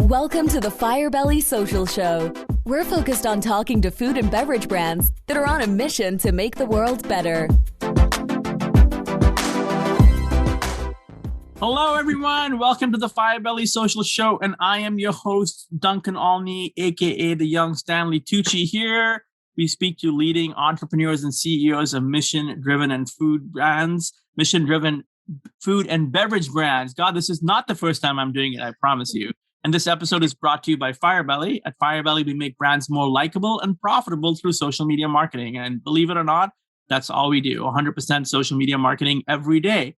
Welcome to the Firebelly Social Show. We're focused on talking to food and beverage brands that are on a mission to make the world better. Hello, everyone. Welcome to the Firebelly Social Show, and I am your host, Duncan Olney, aka the Young Stanley Tucci. Here, we speak to leading entrepreneurs and CEOs of mission-driven and mission-driven food and beverage brands. God, this is not the first time I'm doing it, I promise you. And this episode is brought to you by Firebelly. At Firebelly, we make brands more likable and profitable through social media marketing. And believe it or not, that's all we do, 100% social media marketing every day.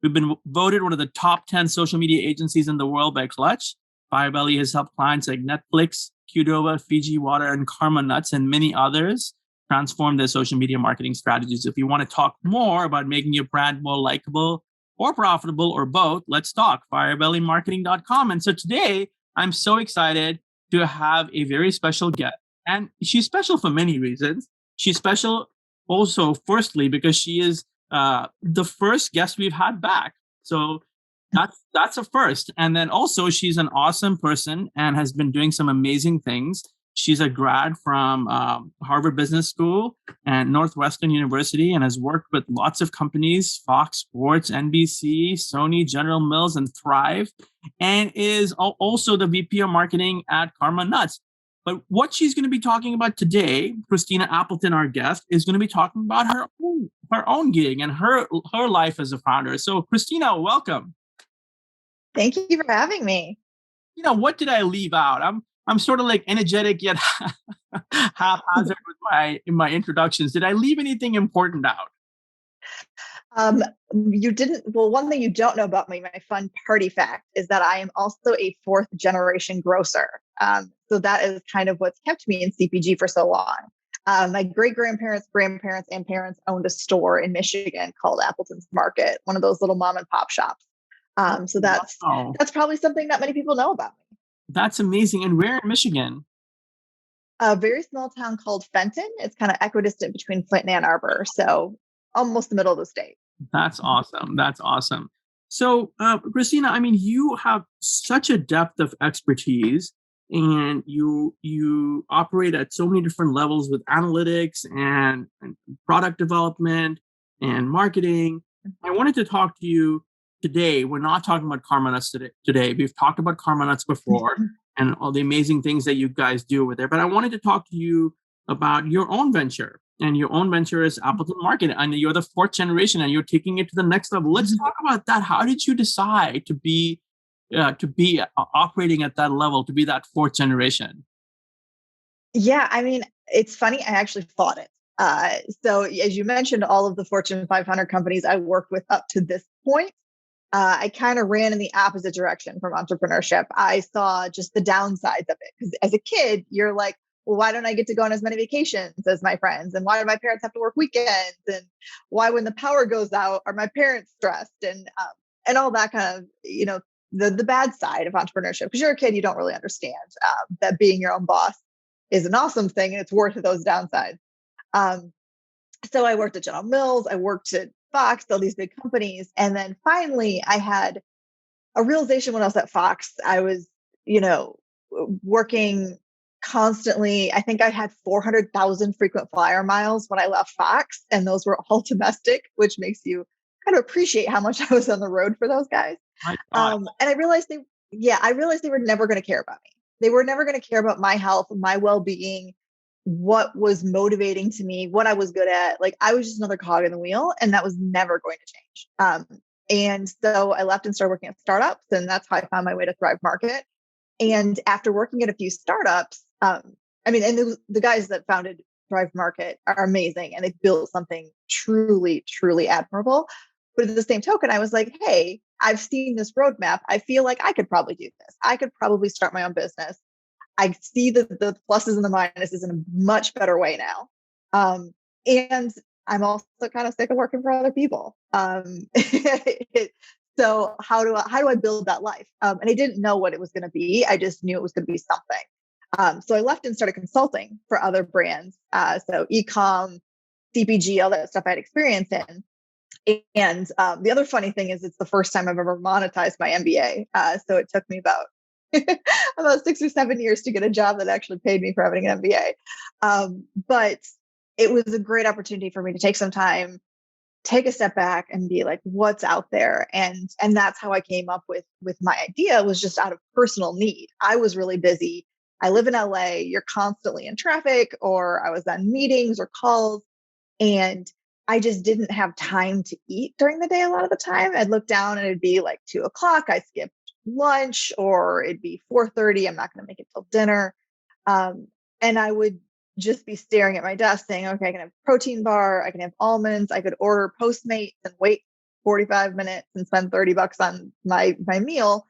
We've been voted one of the top 10 social media agencies in the world by Clutch. Firebelly has helped clients like Netflix, Qdoba, Fiji Water, and Karma Nuts, and many others transform their social media marketing strategies. If you want to talk more about making your brand more likable or profitable or both, let's talk. Firebellymarketing.com. And so today, I'm so excited to have a very special guest. And she's special for many reasons. She's special also, firstly, because she is the first guest we've had back. So that's a first. And then also, she's an awesome person and has been doing some amazing things. She's a grad from Harvard Business School and Northwestern University and has worked with lots of companies, Fox Sports, NBC, Sony, General Mills, and Thrive, and is also the VP of Marketing at Karma Nuts. But what she's going to be talking about today, Christina Appleton, our guest, is going to be talking about her own gig and her life as a founder. So Christina, welcome. Thank you for having me. You know, what did I leave out? I'm sort of like energetic yet haphazard with my introductions. Did I leave anything important out? You didn't. Well, one thing you don't know about me, my fun party fact, is that I am also a fourth generation grocer. So that is kind of what's kept me in CPG for so long. My great-grandparents, grandparents, and parents owned a store in Michigan called Appleton Market, one of those little mom and pop shops. So that's probably something not many people know about me. That's amazing. And where in Michigan? A very small town called Fenton. It's kind of equidistant between Flint and Ann Arbor. So almost the middle of the state. That's awesome. That's awesome. So, Christina, I mean, you have such a depth of expertise and you operate at so many different levels with analytics and product development and marketing. I wanted to talk to you today. We're not talking about Karma Nuts today. We've talked about Karma Nuts before and all the amazing things that you guys do over there. But I wanted to talk to you about your own venture. And your own venture is Appleton Market. And you're the fourth generation and you're taking it to the next level. Let's talk about that. How did you decide to be operating at that level, to be that fourth generation? Yeah, I mean, it's funny. I actually fought it. So as you mentioned, all of the Fortune 500 companies I worked with up to this point, I kind of ran in the opposite direction from entrepreneurship. I saw just the downsides of it. Because as a kid, you're like, well, why don't I get to go on as many vacations as my friends? And why do my parents have to work weekends? And why, when the power goes out, are my parents stressed? And all that kind of, the bad side of entrepreneurship. Because you're a kid, you don't really understand that being your own boss is an awesome thing and it's worth those downsides. So I worked at General Mills. I worked at Fox, all these big companies. And then finally, I had a realization when I was at Fox. I was, working constantly. I think I had 400,000 frequent flyer miles when I left Fox, and those were all domestic, which makes you kind of appreciate how much I was on the road for those guys. And I realized they were never going to care about me. They were never going to care about my health, my well-being, what was motivating to me, what I was good at. Like, I was just another cog in the wheel, and that was never going to change. And so I left and started working at startups, and that's how I found my way to Thrive Market. And after working at a few startups, the guys that founded Thrive Market are amazing, and they built something truly, truly admirable. But at the same token, I was like, hey, I've seen this roadmap. I feel like I could probably do this. I could probably start my own business. I see the pluses and the minuses in a much better way now. And I'm also kind of sick of working for other people. So how do I build that life? And I didn't know what it was going to be. I just knew it was going to be something. So I left and started consulting for other brands. So e-com, CPG, all that stuff I had experience in. And the other funny thing is it's the first time I've ever monetized my MBA. So it took me about about 6 or 7 years to get a job that actually paid me for having an MBA. But it was a great opportunity for me to take some time, take a step back and be like, what's out there? And that's how I came up with my idea, was just out of personal need. I was really busy. I live in LA. You're constantly in traffic, or I was on meetings or calls, and I just didn't have time to eat during the day. A lot of the time I'd look down and it'd be like 2 o'clock. I skipped lunch, or it'd be 4:30. I'm not going to make it till dinner. And I would just be staring at my desk saying, okay, I can have a protein bar, I can have almonds, I could order Postmates and wait 45 minutes and spend $30 on my meal.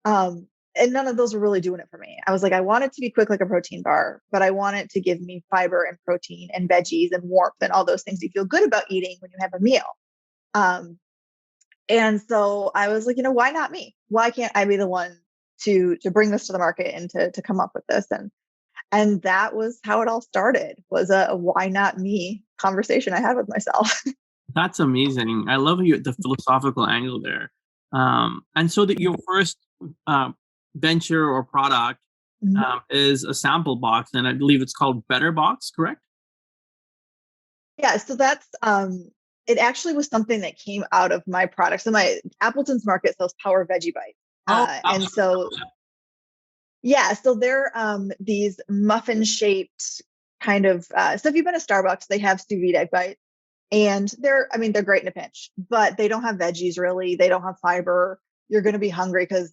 And none of those were really doing it for me. I was like, I want it to be quick like a protein bar, but I want it to give me fiber and protein and veggies and warmth and all those things you feel good about eating when you have a meal. And so I was like, why not me? Why can't I be the one to bring this to the market and to come up with this? And that was how it all started, was a why not me conversation I had with myself. That's amazing. I love the philosophical angle there. And so that your first venture or product is a sample box, and I believe it's called Better Box, correct? Yeah. So that's, it actually was something that came out of my product. So my Appleton's Market sells Power Veggie Bites. And so, yeah, so they're these muffin shaped kind of, so if you've been to Starbucks, they have sous vide egg bites, and they're great in a pinch, but they don't have veggies really. They don't have fiber. You're going to be hungry because,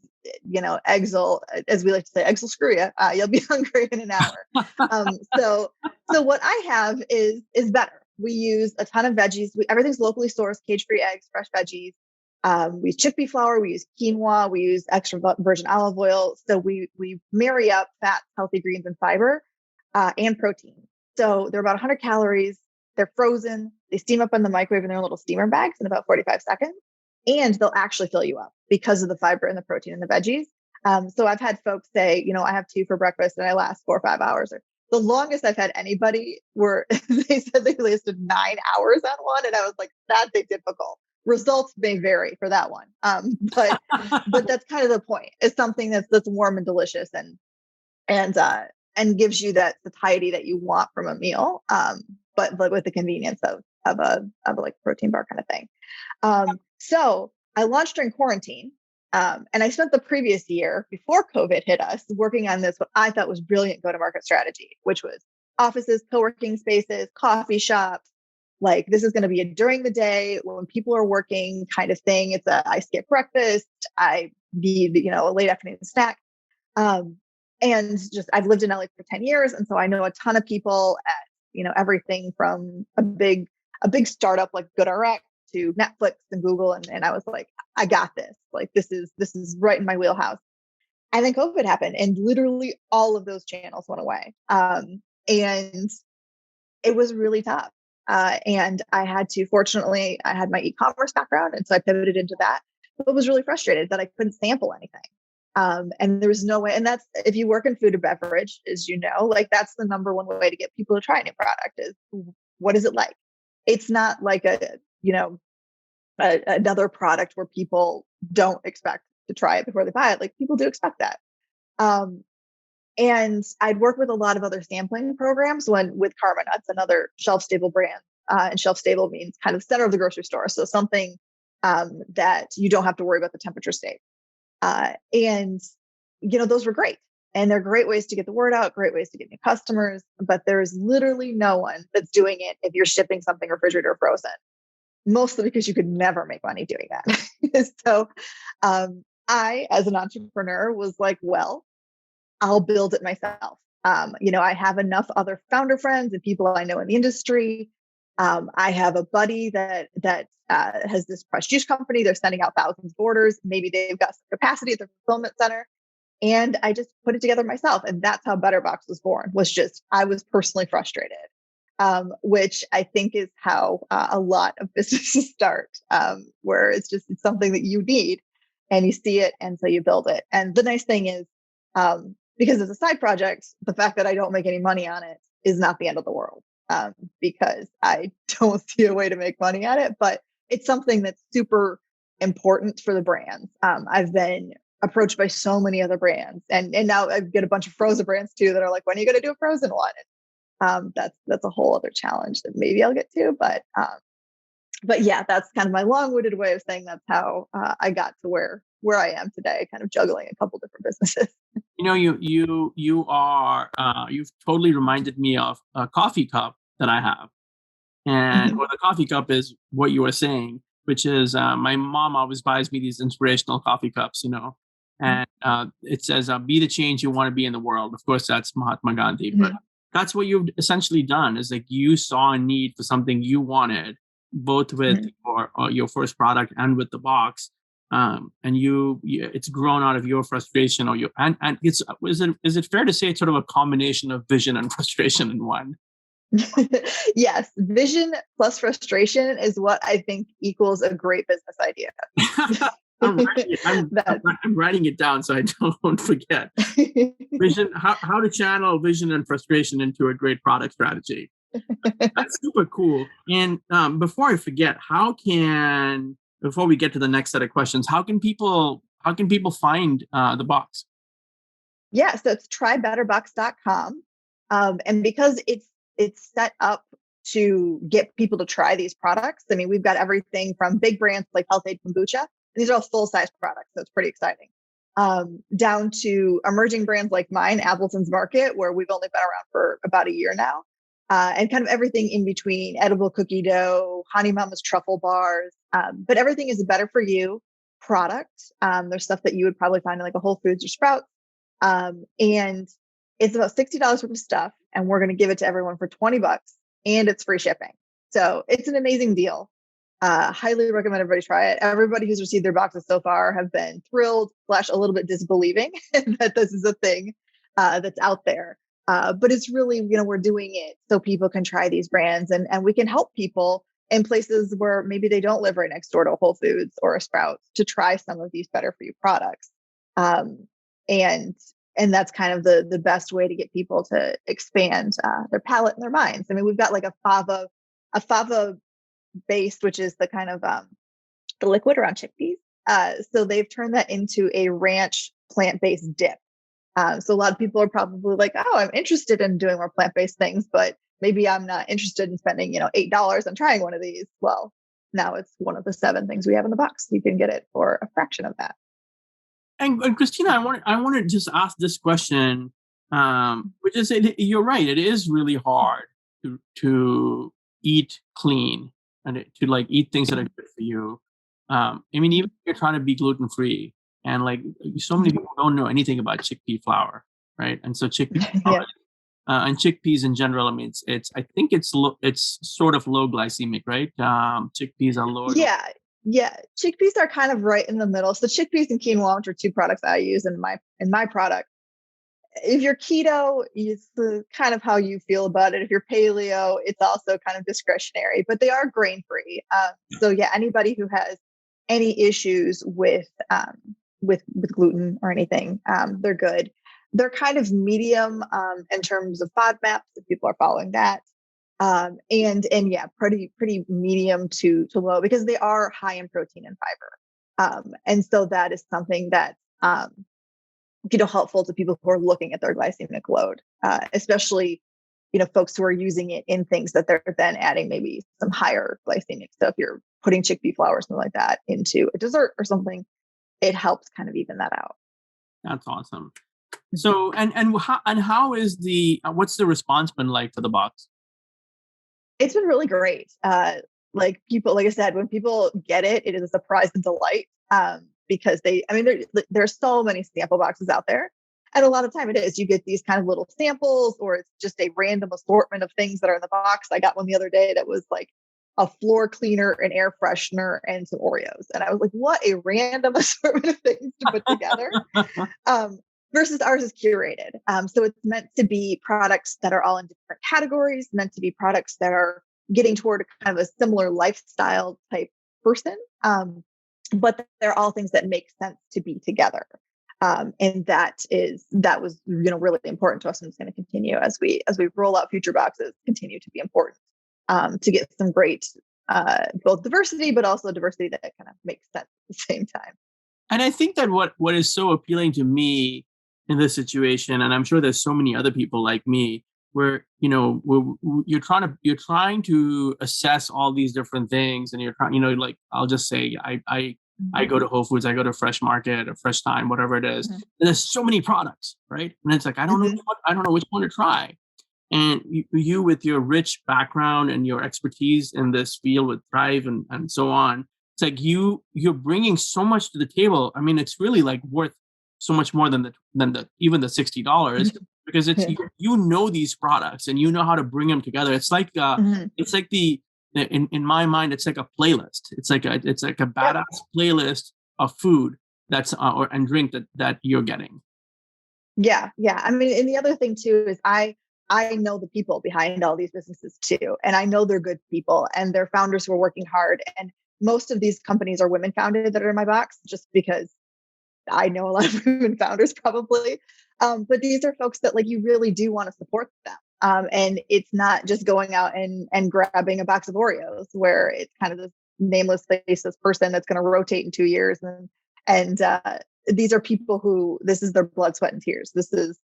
eggs will, as we like to say, eggs will screw you. You'll be hungry in an hour. So what I have is better. We use a ton of veggies. Everything's locally sourced, cage-free eggs, fresh veggies. We use chickpea flour, we use quinoa, we use extra virgin olive oil. So we marry up fat, healthy greens, and fiber, and protein. So they're about 100 calories. They're frozen. They steam up in the microwave in their little steamer bags in about 45 seconds. And they'll actually fill you up because of the fiber and the protein and the veggies. So I've had folks say, I have 2 for breakfast and I last 4 or 5 hours. Or the longest I've had anybody were, they said they lasted 9 hours on one. And I was like, that's difficult. Results may vary for that one. But that's kind of the point. It's something that's warm and delicious and gives you that satiety that you want from a meal. But with the convenience of a like protein bar kind of thing. So I launched during quarantine. And I spent the previous year before COVID hit us working on this, what I thought was brilliant go-to-market strategy, which was offices, co-working spaces, coffee shops. Like, this is going to be a during the day when people are working kind of thing. It's I skip breakfast. I need, a late afternoon snack. And just, I've lived in LA for 10 years. And so I know a ton of people at, everything from a big startup like GoodRx to Netflix and Google. And I was like, I got this. Like, this is right in my wheelhouse. And then COVID happened and literally all of those channels went away. And it was really tough. And I had to, fortunately, I had my e-commerce background. And so I pivoted into that, but was really frustrated that I couldn't sample anything. And there was no way. And that's, if you work in food and beverage, as like, that's the number one way to get people to try a new product is, what is it like? It's not like another product where people don't expect to try it before they buy it. Like, people do expect that. And I'd worked with a lot of other sampling programs with Karma Nuts, another shelf-stable brand. And shelf-stable means kind of center of the grocery store. So something that you don't have to worry about the temperature state. And those were great. And they're great ways to get the word out, great ways to get new customers. But there's literally no one that's doing it if you're shipping something refrigerated or frozen, mostly because you could never make money doing that. So I, as an entrepreneur, was like, well, I'll build it myself. I have enough other founder friends and people I know in the industry. I have a buddy that has this fresh juice company. They're sending out thousands of orders. Maybe they've got some capacity at their fulfillment center. And I just put it together myself. And that's how Better Box was born, was just, I was personally frustrated, which I think is how a lot of businesses start, where it's something that you need and you see it. And so you build it. And the nice thing is, because it's a side project, the fact that I don't make any money on it is not the end of the world, because I don't see a way to make money at it, but it's something that's super important for the brands. I've been approached by so many other brands. And now I get a bunch of frozen brands too that are like, when are you going to do a frozen one? And that's a whole other challenge that maybe I'll get to. But yeah, that's kind of my long-winded way of saying that's how I got to where I am today, kind of juggling a couple different businesses. You've totally reminded me of a coffee cup that I have. And what the coffee cup is what you were saying, which is my mom always buys me these inspirational coffee cups, and it says, be the change you want to be in the world. Of course, that's Mahatma Gandhi, but that's what you've essentially done, is like you saw a need for something you wanted, both with your first product and with the box. And it's grown out of your frustration, and is it fair to say it's sort of a combination of vision and frustration in one? Yes, vision plus frustration is what I think equals a great business idea. I'm writing it down so I don't forget. Vision, how to channel vision and frustration into a great product strategy. That's super cool. And before I forget, before we get to the next set of questions, how can people find the box? Yeah, so it's trybetterbox.com. And because it's set up to get people to try these products. I mean, we've got everything from big brands like Health Aid Kombucha. These are all full-size products, so it's pretty exciting. Down to emerging brands like mine, Appleton's Market, where we've only been around for about a year now. And kind of everything in between, edible cookie dough, Honey Mama's truffle bars. But everything is a better for you product. There's stuff that you would probably find in like a Whole Foods or Sprouts. And it's about $60 worth of stuff. And we're going to give it to everyone for $20 and it's free shipping. So it's an amazing deal. Highly recommend everybody try it. Everybody who's received their boxes so far have been thrilled / a little bit disbelieving that this is a thing that's out there. But it's really, we're doing it so people can try these brands and we can help people in places where maybe they don't live right next door to a Whole Foods or a Sprouts to try some of these better for you products. And that's kind of the best way to get people to expand their palate and their minds. I mean, we've got like a fava base, which is the kind of the liquid around chickpeas. So they've turned that into a ranch plant-based dip. So a lot of people are probably like, oh, I'm interested in doing more plant-based things, but maybe I'm not interested in spending, $8 on trying one of these. Well, now it's one of the 7 things we have in the box. You can get it for a fraction of that. And Christina, I want to just ask this question, which is, you're right. It is really hard to eat clean and to like eat things that are good for you. I mean, even if you're trying to be gluten free, and like so many people don't know anything about chickpea flour, right? And so chickpea flour and chickpeas in general, I mean, I think it's sort of low glycemic, right? Chickpeas are low. Yeah, chickpeas are kind of right in the middle. So chickpeas and quinoa, which are 2 products I use in my product. If you're keto, it's kind of how you feel about it. If you're paleo, it's also kind of discretionary, but they are grain free. So yeah, anybody who has any issues with gluten or anything, they're good. They're kind of medium in terms of FODMAPs, if people are following that. And yeah, pretty medium to low, because they are high in protein and fiber. And so that is something that, helpful to people who are looking at their glycemic load, especially, folks who are using it in things that they're then adding maybe some higher glycemic. So if you're putting chickpea flour or something like that into a dessert or something, it helps kind of even that out. That's awesome. So, how is what's the response been like to the box? It's been really great. Like I said, when people get it, it is a surprise and delight. Because there's so many sample boxes out there. And a lot of time it is, you get these kind of little samples, or it's just a random assortment of things that are in the box. I got one the other day that was like a floor cleaner, an air freshener, and some Oreos. And I was like, what a random assortment of things to put together. Versus ours is curated. So it's meant to be products that are all in different categories, meant to be products that are getting toward kind of a similar lifestyle type person. But they're all things that make sense to be together. And that was, really important to us, and it's going to continue as we roll out future boxes, continue to be important to get some great, both diversity, but also diversity that kind of makes sense at the same time. And I think that what is so appealing to me in this situation, and I'm sure there's so many other people like me, where you're trying to assess all these different things, and you're trying, like I'll just say, I go to Whole Foods, I go to Fresh Market or Fresh Time, whatever it is. And there's so many products, right? And it's like I don't know which one to try. And you with your rich background and your expertise in this field with Thrive and so on, it's like you're bringing so much to the table. I mean, it's really like worth so much more than the even the $60, because it's you know these products and you know how to bring them together. It's like the in my mind, it's like a playlist. It's like a badass playlist of food that's and drink that you're getting. Yeah. I mean, and the other thing too is I know the people behind all these businesses too, and I know they're good people and they're founders who are working hard. And most of these companies are women founded that are in my box, just because I know a lot of women founders probably. But these are folks that like you really do want to support them. And it's not just going out and grabbing a box of Oreos where it's kind of this nameless, faceless person that's going to rotate in 2 years. And these are people who this is their blood, sweat, and tears. This is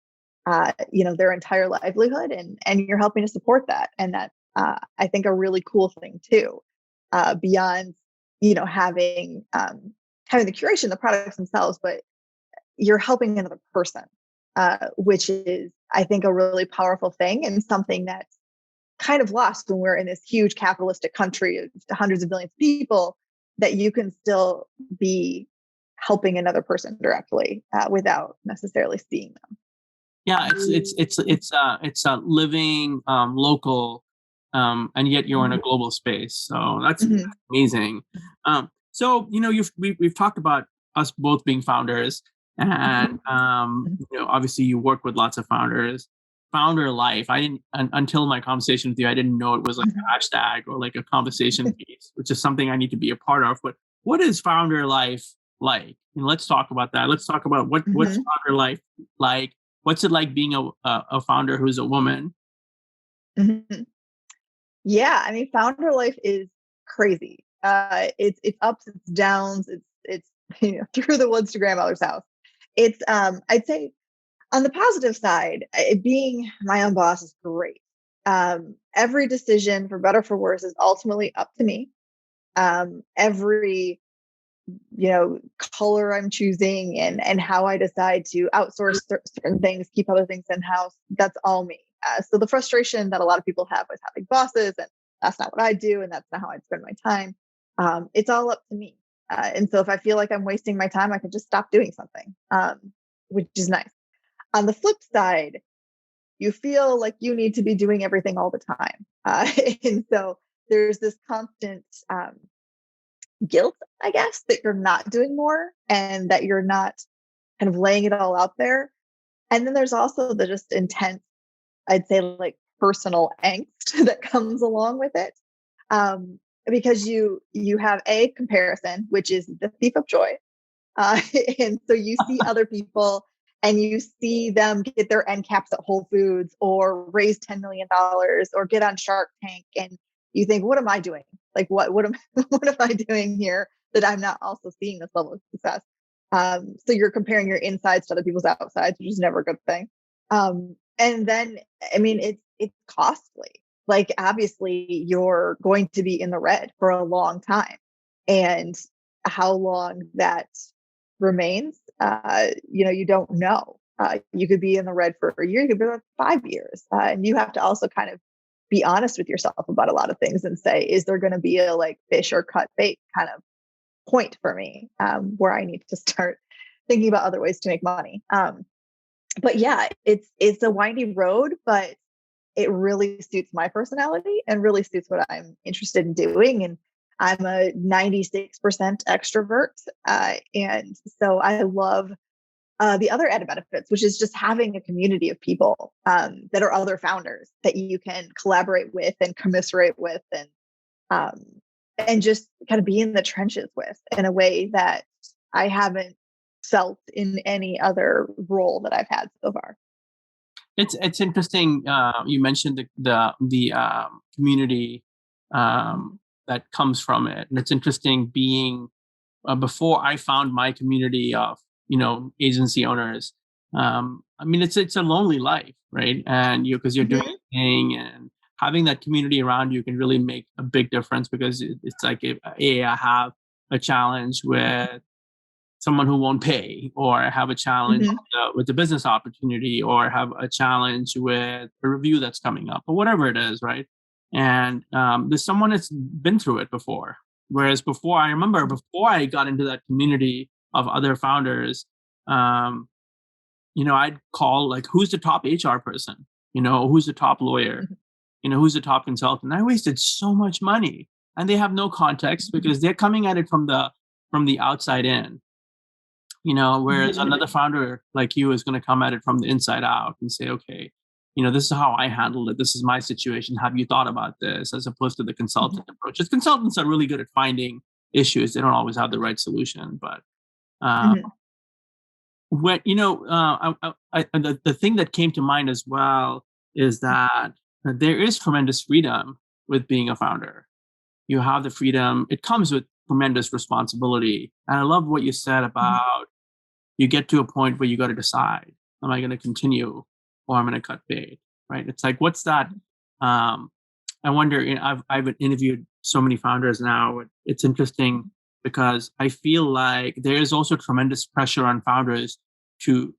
their entire livelihood, and you're helping to support that. And that's I think a really cool thing too, beyond having the curation, the products themselves, but you're helping another person, which is, I think, a really powerful thing, and something that's kind of lost when we're in this huge capitalistic country of hundreds of millions of people, that you can still be helping another person directly without necessarily seeing them. Yeah, it's a living local, and yet you're in a global space. So that's amazing. So we've talked about us both being founders, and obviously you work with lots of founders. Founderlife. I didn't until my conversation with you. I didn't know it was like a hashtag or like a conversation piece, which is something I need to be a part of. But what is Founderlife like? And let's talk about that. Let's talk about what's Founderlife like. What's it like being a founder who's a woman? Yeah, I mean, Founderlife is crazy. It's ups, it's downs, it's through the woods to grandmother's house. It's I'd say on the positive side, being my own boss is great. Every decision, for better or for worse, is ultimately up to me. Every color I'm choosing and how I decide to outsource certain things, keep other things in house, that's all me. So the frustration that a lot of people have with having bosses, and that's not what I do, and that's not how I spend my time. It's all up to me. And so if I feel like I'm wasting my time, I can just stop doing something, which is nice. On the flip side, you feel like you need to be doing everything all the time. And so there's this constant guilt, I guess, that you're not doing more and that you're not kind of laying it all out there. And then there's also the just intense, I'd say, like personal angst that comes along with it. Because you have a comparison, which is the thief of joy. And so you see other people and you see them get their end caps at Whole Foods or raise $10 million or get on Shark Tank. And you think, what am I doing? Like, what am I doing here that I'm not also seeing this level of success? So you're comparing your insides to other people's outsides, which is never a good thing. And then, I mean, it's costly. Like, obviously, you're going to be in the red for a long time. And how long that remains, you don't know. You could be in the red for a year, you could be like 5 years. And you have to also kind of be honest with yourself about a lot of things and say, is there going to be a like fish or cut bait kind of point for me where I need to start thinking about other ways to make money? But yeah, it's a windy road, but it really suits my personality and really suits what I'm interested in doing. And I'm a 96% extrovert. And so I love the other added benefits, which is just having a community of people that are other founders that you can collaborate with and commiserate with and just kind of be in the trenches with in a way that I haven't felt in any other role that I've had so far. It's interesting. You mentioned the community that comes from it, and it's interesting being before I found my community of, agency owners, I mean, it's a lonely life, right? And because you're doing a thing, and having that community around you can really make a big difference, because it's like, if I have a challenge with someone who won't pay, or have a challenge with the business opportunity, or have a challenge with a review that's coming up, or whatever it is, right? And there's someone that's been through it before. Whereas before, I remember before I got into that community of other founders, I'd call, like, who's the top HR person? Who's the top lawyer? Who's the top consultant? I wasted so much money, and they have no context, because they're coming at it from the outside in. Whereas another founder like you is going to come at it from the inside out and say, okay, this is how I handled it. This is my situation. Have you thought about this? As opposed to the consultant approach. Because consultants are really good at finding issues. They don't always have the right solution. But when the thing that came to mind as well is that there is tremendous freedom with being a founder. You have the freedom. It comes with tremendous responsibility. And I love what you said about you get to a point where you got to decide, am I going to continue, or I'm going to cut bait, right? It's like, what's that? I wonder, I've interviewed so many founders now. It's interesting because I feel like there is also tremendous pressure on founders to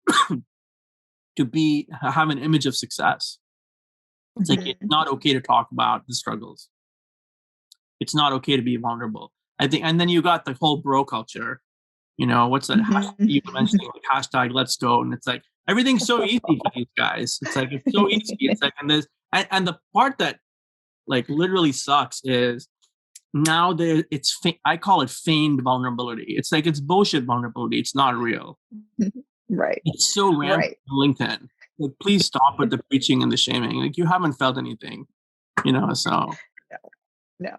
have an image of success. It's like, it's not okay to talk about the struggles. It's not okay to be vulnerable, I think. And then you got the whole bro culture. What's that hashtag you mentioned, like hashtag let's go. And it's like, everything's so easy for these guys. It's like, it's so easy. It's like, and the part that like literally sucks is now I call it feigned vulnerability. It's like, it's bullshit vulnerability. It's not real. Right. It's so rampant on LinkedIn. Like, please stop with the preaching and the shaming. Like, you haven't felt anything, so. No.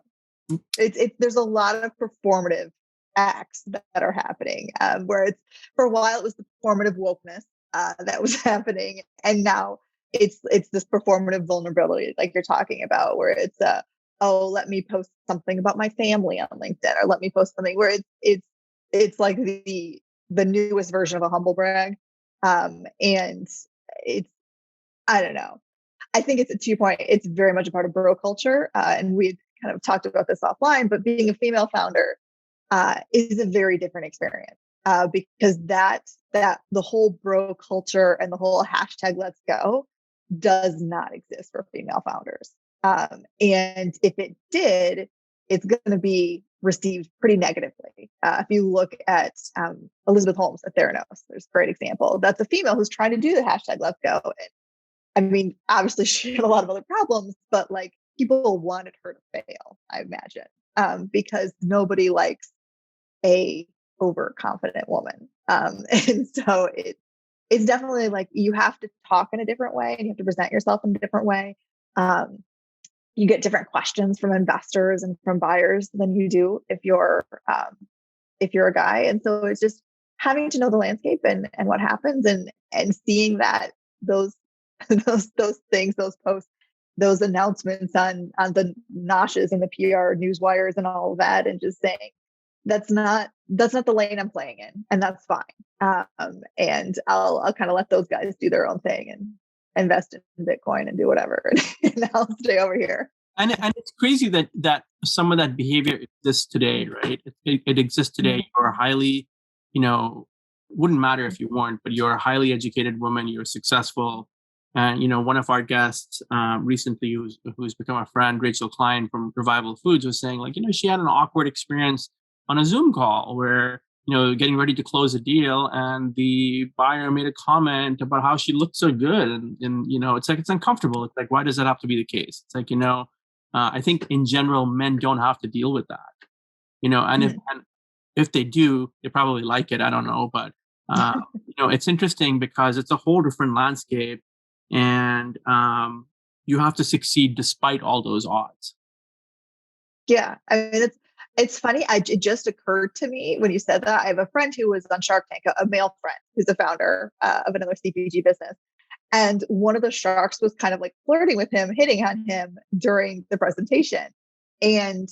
There's a lot of performative acts that are happening, where it's, for a while it was the performative wokeness that was happening, and now it's this performative vulnerability, like you're talking about, where it's let me post something about my family on LinkedIn, or let me post something, where it's like the newest version of a humble brag, and it's, I don't know. I think it's, to your point, it's very much a part of bro culture, and we kind of talked about this offline, but being a female founder is a very different experience, because that the whole bro culture and the whole hashtag let's go does not exist for female founders. And if it did, it's going to be received pretty negatively. If you look at Elizabeth Holmes at Theranos, there's a great example. That's a female who's trying to do the hashtag let's go. And I mean, obviously she had a lot of other problems, but like, people wanted her to fail, I imagine, because nobody likes a overconfident woman. And so it's definitely like, you have to talk in a different way, and you have to present yourself in a different way. You get different questions from investors and from buyers than you do if you're a guy. And so it's just having to know the landscape and what happens, and seeing that those things, those posts, those announcements on the noshes and the PR news wires and all of that, and just saying, that's not the lane I'm playing in, and that's fine. And I'll kind of let those guys do their own thing and invest in Bitcoin and do whatever, and I'll stay over here. And it's crazy that some of that behavior exists today, right? It exists today. You're highly, wouldn't matter if you weren't, but you're a highly educated woman. You're successful. And, one of our guests recently, who's become a friend, Rachel Klein from Revival Foods, was saying, like, she had an awkward experience on a Zoom call where, getting ready to close a deal, and the buyer made a comment about how she looked so good. And it's like, it's uncomfortable. It's like, why does that have to be the case? It's like, I think in general, men don't have to deal with that, and if they do, they probably like it. I don't know. But, it's interesting because it's a whole different landscape. And you have to succeed despite all those odds. Yeah, I mean, it's funny. It just occurred to me when you said that. I have a friend who was on Shark Tank, a male friend who's a founder of another CPG business, and one of the sharks was kind of like flirting with him, hitting on him during the presentation, and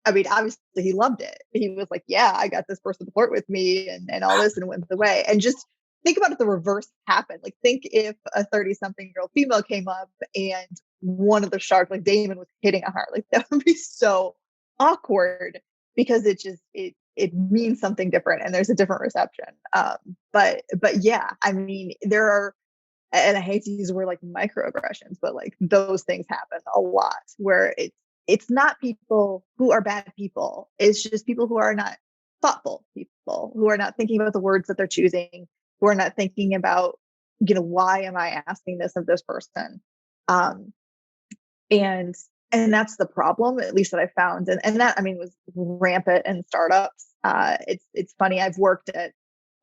I mean, obviously he loved it. He was like, yeah, I got this person to flirt with me and all this, and it went the way. And just think about if the reverse happened. Like, think if a 30-something-year-old female came up and one of the sharks, like Damon, was hitting on her. Like, that would be so awkward, because it means something different and there's a different reception. But yeah, I mean, there are, and I hate to use the word like microaggressions, but like those things happen a lot, where it's not people who are bad people. It's just people who are not thoughtful people, who are not thinking about the words that they're choosing, who are not thinking about, why am I asking this of this person? And that's the problem, at least that I found. And that, I mean, was rampant in startups. It's funny. I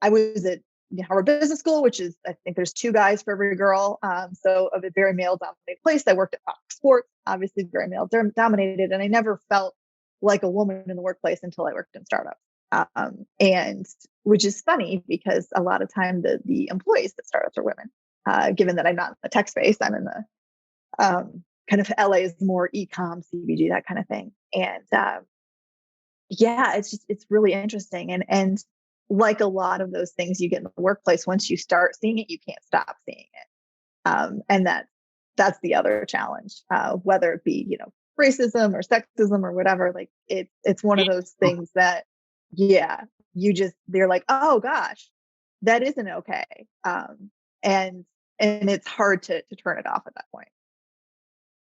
was at Harvard Business School, which is, I think there's 2 guys for every girl. So of a very male dominated place. I worked at Fox Sports, obviously very male dominated. And I never felt like a woman in the workplace until I worked in startups. And which is funny, because a lot of time the employees at startups are women, given that I'm not in the tech space. I'm in the kind of LA's more e-com, CBG, that kind of thing. And yeah, it's really interesting. And like a lot of those things you get in the workplace, once you start seeing it, you can't stop seeing it. And that's the other challenge, whether it be, racism or sexism or whatever. Like it's one of those things that, yeah, they're like, oh gosh, that isn't okay. And it's hard to turn it off at that point.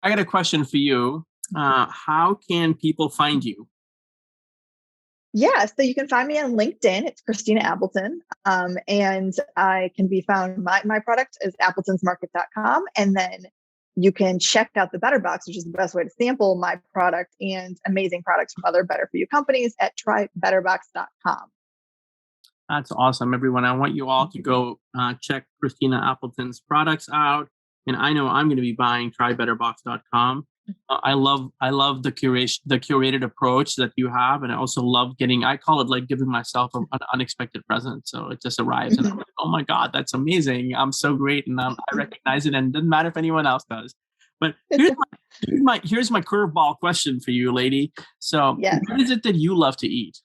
I got a question for you. How can people find you? Yeah, so you can find me on LinkedIn. It's Christina Appleton. And I can be found, my product is appletonsmarket.com. And then you can check out the Better Box, which is the best way to sample my product and amazing products from other better for you companies, at trybetterbox.com. That's awesome, everyone. I want you all to go check Christina Appleton's products out. And I know I'm going to be buying trybetterbox.com. I love the curated approach that you have. And I also love I call it like giving myself an unexpected present. So it just arrives and I'm like, oh my God, that's amazing. I'm so great. And I recognize it, and it doesn't matter if anyone else does. But here's my curveball question for you, lady. So What is it that you love to eat?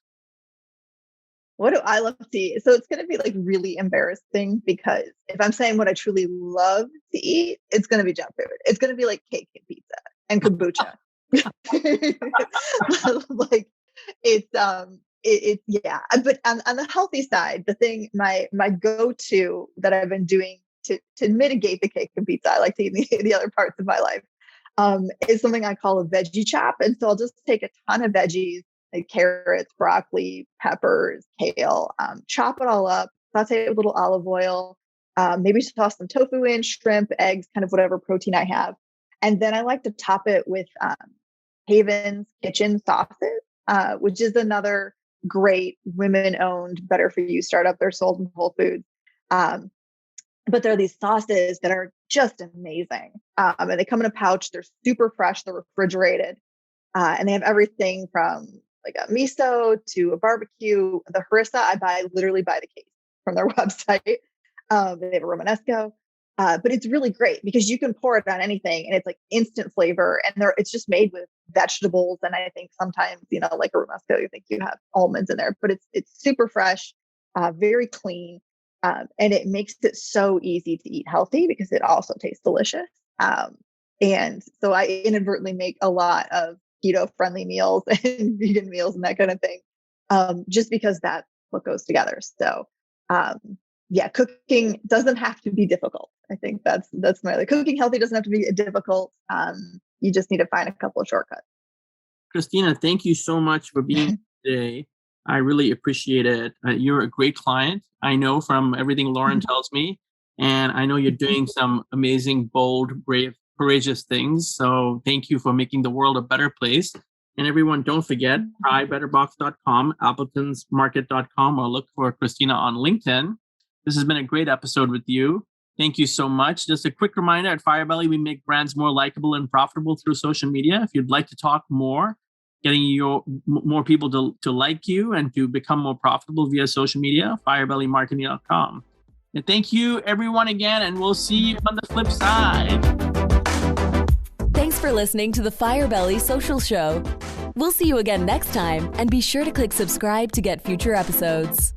What do I love to eat? So it's going to be like really embarrassing, because if I'm saying what I truly love to eat, it's going to be junk food. It's going to be like cake and pizza and kombucha. Like it's yeah. But on the healthy side, the thing, my go-to that I've been doing to mitigate the cake and pizza, I like to eat the other parts of my life, is something I call a veggie chop. And so I'll just take a ton of veggies, like carrots, broccoli, peppers, kale, chop it all up, saute it with a little olive oil, maybe toss some tofu in, shrimp, eggs, kind of whatever protein I have. And then I like to top it with Haven's Kitchen sauces, which is another great women-owned, better for you startup. They're sold in Whole Foods. But there are these sauces that are just amazing. And they come in a pouch. They're super fresh. They're refrigerated. And they have everything from like a miso to a barbecue. The harissa, I literally buy the case from their website. They have a Romanesco. But it's really great because you can pour it on anything and it's like instant flavor, and it's just made with vegetables. And I think sometimes, like a Romanesco, you think you have almonds in there, but it's super fresh, very clean. And it makes it so easy to eat healthy because it also tastes delicious. And so I inadvertently make a lot of keto-friendly meals and vegan meals and that kind of thing, just because that's what goes together. So, yeah, cooking doesn't have to be difficult. I think that's cooking healthy doesn't have to be difficult. You just need to find a couple of shortcuts. Christina, thank you so much for being here today. I really appreciate it. You're a great client. I know from everything Lauren tells me, and I know you're doing some amazing, bold, brave, courageous things. So thank you for making the world a better place. And everyone, don't forget, trybetterbox.com, appletonsmarket.com, or look for Christina on LinkedIn. This has been a great episode with you. Thank you so much. Just a quick reminder, at Firebelly, we make brands more likable and profitable through social media. If you'd like to talk more, getting more people to like you and to become more profitable via social media, firebellymarketing.com. And thank you, everyone, again, and we'll see you on the flip side. Thanks for listening to the Firebelly Social Show. We'll see you again next time, and be sure to click subscribe to get future episodes.